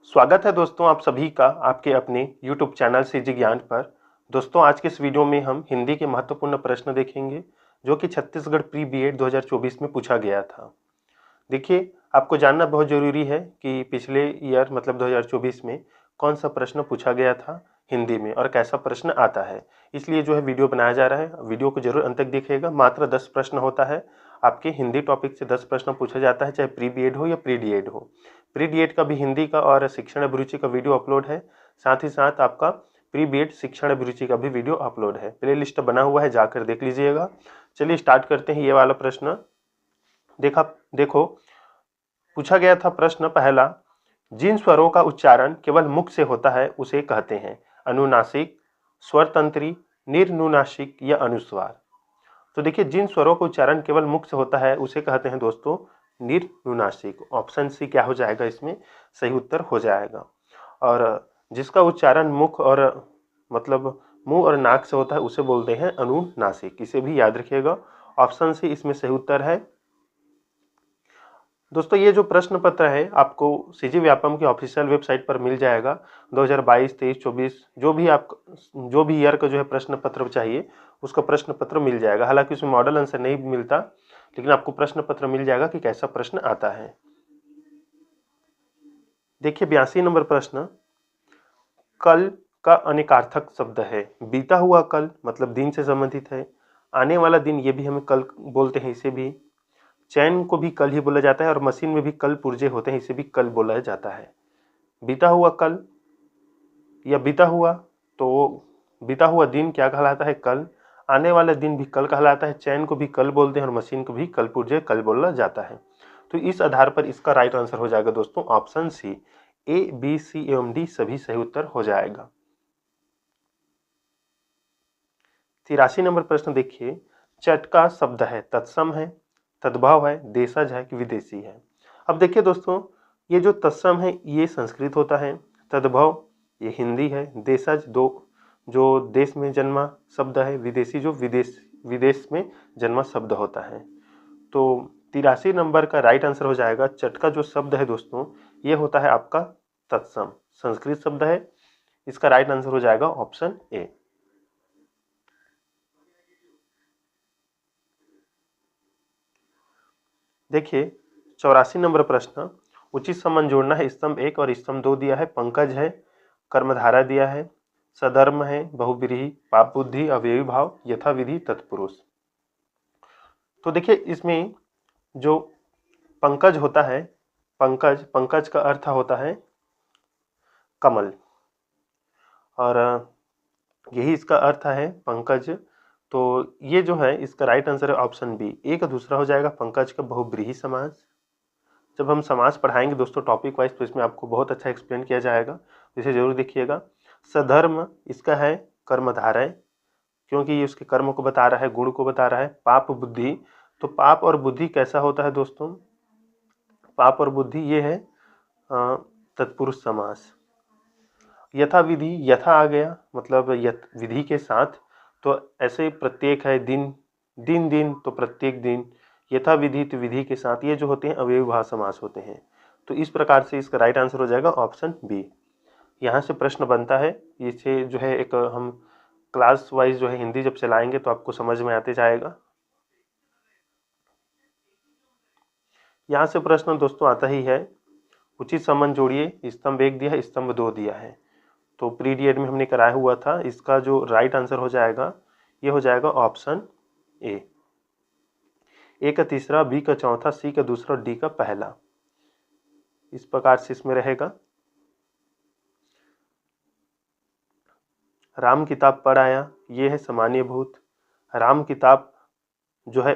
स्वागत है दोस्तों आप सभी का आपके अपने YouTube चैनल सीजी ज्ञान पर। दोस्तों आज के इस वीडियो में हम हिंदी के महत्वपूर्ण प्रश्न देखेंगे जो कि छत्तीसगढ़ प्री बीएड 2024 में पूछा गया था। देखिए आपको जानना बहुत ज़रूरी है कि पिछले ईयर मतलब 2024 में कौन सा प्रश्न पूछा गया था हिंदी में और कैसा प्रश्न आता है। इसलिए जो है वीडियो बनाया जा रहा है, वीडियो को जरूर अंत तक देखिएगा। मात्र 10 प्रश्न होता है, आपके हिंदी टॉपिक से 10 प्रश्न पूछा जाता है, चाहे प्री बीएड हो या प्री डीएड हो। प्री डीएड का भी हिंदी का और शिक्षण अभिरुचि का वीडियो अपलोड है, साथ ही साथ आपका प्री बीएड शिक्षण अभिरुचि का भी वीडियो अपलोड है, प्ले लिस्ट बना हुआ है, जाकर देख लीजिएगा। चलिए स्टार्ट करते हैं। ये वाला प्रश्न देखो पूछा गया था। प्रश्न पहला, जिन स्वरों का उच्चारण केवल मुख से होता है उसे कहते हैं अनुनासिक, स्वरतंत्री, निर्नुनासिक या अनुस्वार। तो देखिए जिन स्वरों का उच्चारण केवल मुख से होता है उसे कहते हैं दोस्तों निर्नुनासिक। ऑप्शन सी क्या हो जाएगा, इसमें सही उत्तर हो जाएगा। और जिसका उच्चारण मुख और मतलब मुंह और नाक से होता है उसे बोलते हैं अनुनासिक। इसे भी याद रखिएगा, ऑप्शन सी इसमें सही उत्तर है। दोस्तों ये जो प्रश्न पत्र है आपको सीजी व्यापम की ऑफिशियल वेबसाइट पर मिल जाएगा। 2022, 23, 24 जो भी ईयर का जो है प्रश्न पत्र चाहिए उसका प्रश्न पत्र मिल जाएगा। हालांकि उसमें मॉडल आंसर नहीं मिलता, लेकिन आपको प्रश्न पत्र मिल जाएगा कि कैसा प्रश्न आता है। देखिए 82 नंबर प्रश्न, कल का अनेकार्थक शब्द है। बीता हुआ कल मतलब दिन से संबंधित है। आने वाला दिन ये भी हम कल बोलते हैं, इसे भी। चैन को भी कल ही बोला जाता है और मशीन में भी कल पुर्जे होते हैं, इसे भी कल बोला जाता है। बीता हुआ कल या बीता हुआ, तो बीता हुआ दिन क्या कहलाता है, कल। आने वाला दिन भी कल कहलाता है। चैन को भी कल बोलते हैं और मशीन को भी कल पुर्जे कल बोला जाता है। तो इस आधार पर इसका राइट आंसर हो जाएगा दोस्तों ऑप्शन सी। ए, बी, सी एवं डी सभी सही उत्तर हो जाएगा। 83 नंबर प्रश्न देखिए, चटका शब्द है, तत्सम है, तद्भव है, देशज है कि विदेशी है। अब देखिए दोस्तों, ये जो तत्सम है ये संस्कृत होता है, तद्भव ये हिंदी है, देशज जो देश में जन्मा शब्द है, विदेशी जो विदेश में जन्मा शब्द होता है। तो 83 नंबर का राइट आंसर हो जाएगा, चटका जो शब्द है दोस्तों ये होता है आपका तत्सम, संस्कृत शब्द है। इसका राइट आंसर हो जाएगा ऑप्शन ए। देखिए 84 नंबर प्रश्न, उचित संबंध जोड़ना है। स्तंभ 1 और स्तंभ 2 दिया है, पंकज है, कर्मधारा दिया है, सधर्म है, बहुब्रीहि, पाप बुद्धि, अवयवी भाव, यथाविधि, तत्पुरुष। तो देखिए इसमें जो पंकज होता है, पंकज का अर्थ होता है कमल, और यही इसका अर्थ है पंकज। तो ये जो है इसका राइट आंसर है ऑप्शन बी। एक दूसरा हो जाएगा पंकज का बहुब्रीहि समास। जब हम समास पढ़ाएंगे दोस्तों टॉपिक वाइज तो इसमें आपको बहुत अच्छा एक्सप्लेन किया जाएगा, इसे जरूर देखिएगा। सधर्म इसका है कर्मधारय, क्योंकि ये उसके कर्म को बता रहा है, गुण को बता रहा है। पाप बुद्धि, तो पाप और बुद्धि कैसा होता है दोस्तों, पाप और बुद्धि ये है तत्पुरुष समास। यथा विधि, यथा आ गया मतलब विधि के साथ, तो ऐसे प्रत्येक है, दिन दिन दिन तो प्रत्येक दिन, यथा विधि तो विधि के साथ, ये जो होते हैं अवयवी भाव समास होते हैं। तो इस प्रकार से इसका राइट आंसर हो जाएगा ऑप्शन बी। यहाँ से प्रश्न बनता है, इसे जो है एक हम क्लास वाइज जो है हिंदी जब चलाएंगे तो आपको समझ में आते जाएगा। यहाँ से प्रश्न दोस्तों आता ही है, उचित संबंध जोड़िए। स्तंभ 1 दिया है, स्तंभ 2 दिया है। तो प्री डीएड में हमने कराया हुआ था, इसका जो राइट आंसर हो जाएगा ये हो जाएगा ऑप्शन ए का तीसरा, बी का चौथा, सी का दूसरा, डी का पहला। इस प्रकार से इसमें रहेगा। राम किताब पढ़ आया, ये है सामान्य भूत। राम किताब जो है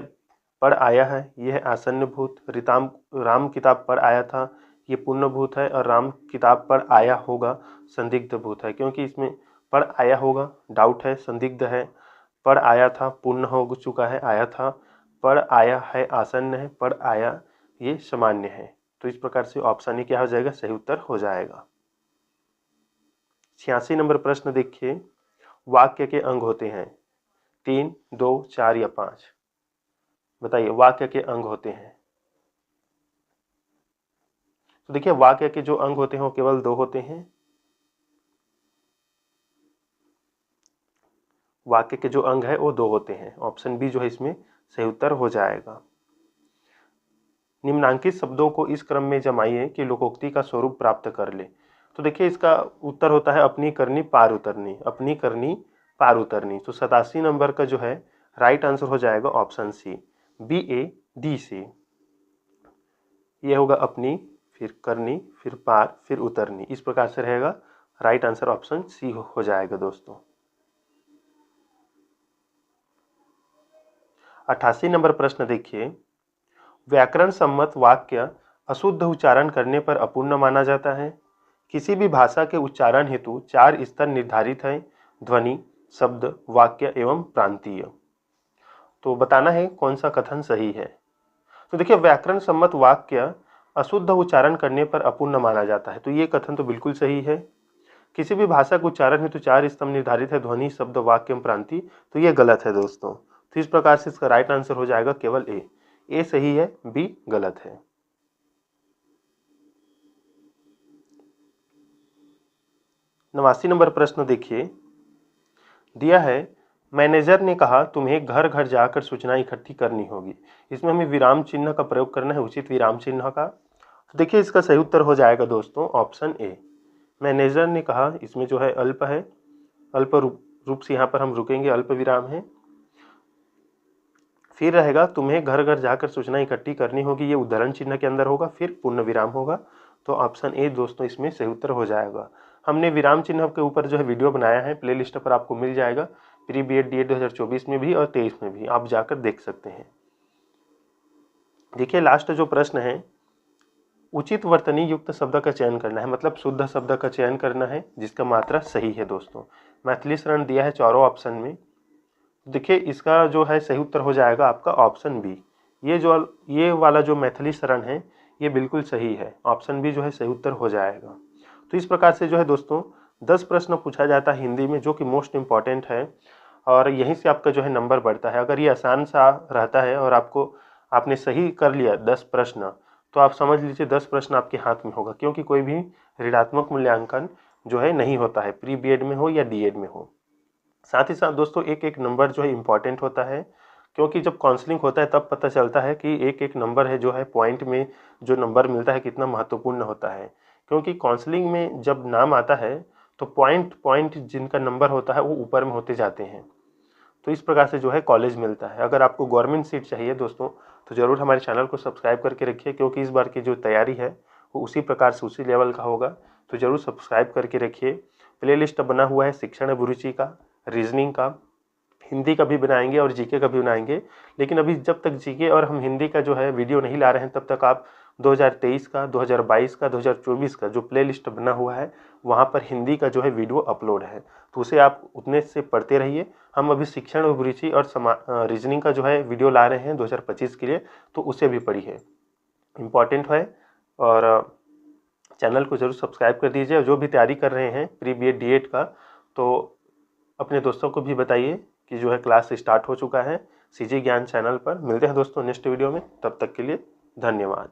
पढ़ आया है, ये है आसन्न भूत। राम किताब पढ़ आया था, ये पूर्ण भूत है। और राम किताब पढ़ आया होगा संदिग्ध भूत है, क्योंकि इसमें पढ़ आया होगा डाउट है, संदिग्ध है। पढ़ आया था पूर्ण हो चुका है, आया था। पढ़ आया है आसन्न है, पढ़ आया ये सामान्य है। तो इस प्रकार से ऑप्शन ए क्या हो जाएगा, सही उत्तर हो जाएगा। 86 नंबर प्रश्न देखिए, वाक्य के अंग होते हैं 3, 2, 4 या 5। बताइए वाक्य के अंग होते हैं। तो देखिए वाक्य के जो अंग होते हैं वो केवल 2 होते हैं। वाक्य के जो अंग है वो 2 होते हैं। ऑप्शन बी जो है इसमें सही उत्तर हो जाएगा। निम्नांकित शब्दों को इस क्रम में जमाइए कि लोकोक्ति का स्वरूप प्राप्त कर ले। तो देखिए इसका उत्तर होता है अपनी करनी पार उतरनी, अपनी करनी पार उतरनी। तो 87 नंबर का जो है राइट आंसर हो जाएगा option C, B A D C. ये होगा अपनी, फिर करनी, फिर पार, फिर उतरनी। इस प्रकार से रहेगा। राइट आंसर ऑप्शन सी हो जाएगा दोस्तों। 88 नंबर प्रश्न देखिए, व्याकरण सम्मत वाक्य अशुद्ध उच्चारण करने पर अपूर्ण माना जाता है। किसी भी भाषा के उच्चारण हेतु 4 स्तर निर्धारित हैं, ध्वनि, शब्द, वाक्य एवं प्रांतीय। तो बताना है कौन सा कथन सही है। तो देखिए व्याकरण सम्मत वाक्य अशुद्ध उच्चारण करने पर अपूर्ण माना जाता है, तो ये कथन तो बिल्कुल सही है। किसी भी भाषा के उच्चारण हेतु 4 स्तंभ निर्धारित है, ध्वनि, शब्द, वाक्य एवं प्रांति, तो ये गलत है दोस्तों। तो इस प्रकार से इसका राइट आंसर हो जाएगा केवल ए सही है, बी गलत है। 89 नंबर प्रश्न देखिए, दिया है मैनेजर ने कहा तुम्हें घर घर जाकर सूचना इकट्ठी करनी होगी। इसमें हमें विराम चिन्ह का प्रयोग करना है, उचित विराम चिन्ह का। तो देखिए इसका सही उत्तर हो जाएगा दोस्तों ऑप्शन ए, मैनेजर ने कहा। इसमें जो है अल्प है, अल्प रूप से यहाँ पर हम रुकेंगे, अल्प विराम है। फिर रहेगा तुम्हें घर घर जाकर सूचना इकट्ठी करनी होगी, ये उद्धरण चिन्ह के अंदर होगा, फिर पूर्ण विराम होगा। तो ऑप्शन ए दोस्तों इसमें सही उत्तर हो जाएगा। हमने विराम चिन्ह के ऊपर जो है वीडियो बनाया है, प्ले लिस्ट पर आपको मिल जाएगा, pre B Ed D Ed 2024 में भी और 23 में भी, आप जाकर देख सकते हैं। देखिए लास्ट जो प्रश्न है, उचित वर्तनी युक्त शब्द का चयन करना है, मतलब शुद्ध शब्द का चयन करना है जिसका मात्रा सही है दोस्तों। मैथिली शरण दिया है चारों ऑप्शन में। देखिए इसका जो है सही उत्तर हो जाएगा आपका ऑप्शन बी। ये वाला जो मैथिली शरण है ये बिल्कुल सही है, ऑप्शन बी जो है सही उत्तर हो जाएगा। तो इस प्रकार से जो है दोस्तों 10 प्रश्न पूछा जाता है हिंदी में, जो कि मोस्ट इम्पॉर्टेंट है, और यहीं से आपका जो है नंबर बढ़ता है। अगर ये आसान सा रहता है और आपने सही कर लिया 10 प्रश्न, तो आप समझ लीजिए 10 प्रश्न आपके हाथ में होगा, क्योंकि कोई भी ऋणात्मक मूल्यांकन जो है नहीं होता है, प्री बी एड में हो या डी एड में हो। साथ ही साथ दोस्तों एक एक नंबर जो है इम्पॉर्टेंट होता है, क्योंकि जब काउंसलिंग होता है तब पता चलता है कि एक एक नंबर है जो है पॉइंट में जो नंबर मिलता है कितना महत्वपूर्ण होता है। क्योंकि काउंसलिंग में जब नाम आता है तो पॉइंट जिनका नंबर होता है वो ऊपर में होते जाते हैं। तो इस प्रकार से जो है कॉलेज मिलता है। अगर आपको गवर्नमेंट सीट चाहिए दोस्तों तो ज़रूर हमारे चैनल को सब्सक्राइब करके रखिए, क्योंकि इस बार की जो तैयारी है वो उसी प्रकार से उसी लेवल का होगा। तो ज़रूर सब्सक्राइब करके रखिए। प्ले लिस्ट बना हुआ है शिक्षण अभिरुचि का, रीजनिंग का, हिंदी का भी बनाएंगे और जीके का भी बनाएंगे। लेकिन अभी जब तक जीके और हम हिंदी का जो है वीडियो नहीं ला रहे हैं तब तक आप 2023 का, 2022 का, 2024 का जो प्ले लिस्ट बना हुआ है वहाँ पर हिंदी का जो है वीडियो अपलोड है, तो उसे आप उतने से पढ़ते रहिए। हम अभी शिक्षण अभिरुचि और रीजनिंग का जो है वीडियो ला रहे हैं 2025 के लिए, तो उसे भी पढ़िए, इम्पॉर्टेंट है। और चैनल को जरूर सब्सक्राइब कर दीजिए। और जो भी तैयारी कर रहे हैं pre B Ed D Ed का, तो अपने दोस्तों को भी बताइए कि जो है क्लास स्टार्ट हो चुका है सीजी ज्ञान चैनल पर। मिलते हैं दोस्तों नेक्स्ट वीडियो में, तब तक के लिए धन्यवाद।